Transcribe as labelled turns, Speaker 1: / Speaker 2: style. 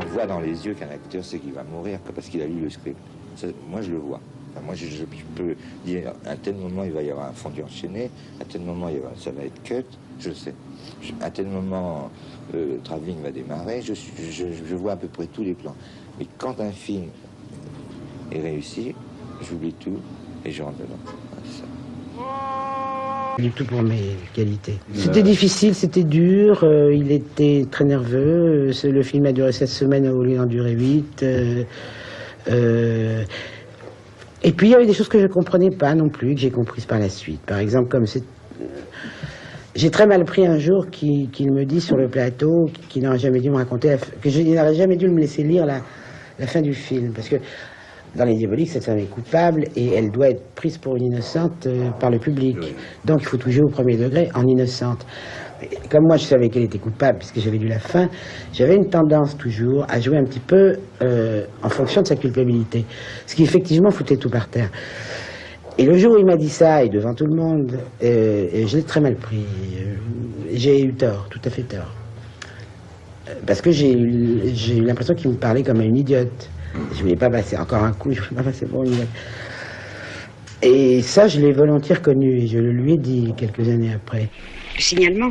Speaker 1: voit dans les yeux qu'un acteur sait qu'il va mourir parce qu'il a lu le script. Ça, moi, je le vois. Enfin, moi, je peux dire à tel moment, il va y avoir un fondu enchaîné, à tel moment, ça va être cut, je le sais. À tel moment, le travelling va démarrer, je vois à peu près tous les plans. Mais quand un film est réussi, j'oublie tout et je rentre dedans. C'est ça.
Speaker 2: Du tout pour mes qualités. C'était difficile, c'était dur, il était très nerveux, le film a duré 16 semaines au lieu d'en durer 8. Et puis il y avait des choses que je ne comprenais pas non plus, que j'ai comprises par la suite. Par exemple, comme c'est... J'ai très mal pris un jour qu'il me dit sur le plateau qu'il n'aurait jamais dû me raconter, qu'il n'aurait jamais dû me laisser lire la fin du film. Parce que dans Les Diaboliques, cette femme est coupable et elle doit être prise pour une innocente par le public. Oui. Donc il faut tout jouer au premier degré en innocente. Et comme moi je savais qu'elle était coupable puisque j'avais lu la fin, j'avais une tendance toujours à jouer un petit peu en fonction de sa culpabilité. Ce qui effectivement foutait tout par terre. Et le jour où il m'a dit ça, et devant tout le monde, je l'ai très mal pris. J'ai eu tort, tout à fait tort. Parce que j'ai eu l'impression qu'il me parlait comme à une idiote. Je ne voulais pas passer encore un coup, je ne voulais pas passer pour une idiote. Et ça, je l'ai volontiers reconnu, et je le lui ai dit quelques années après.
Speaker 3: Le signalement.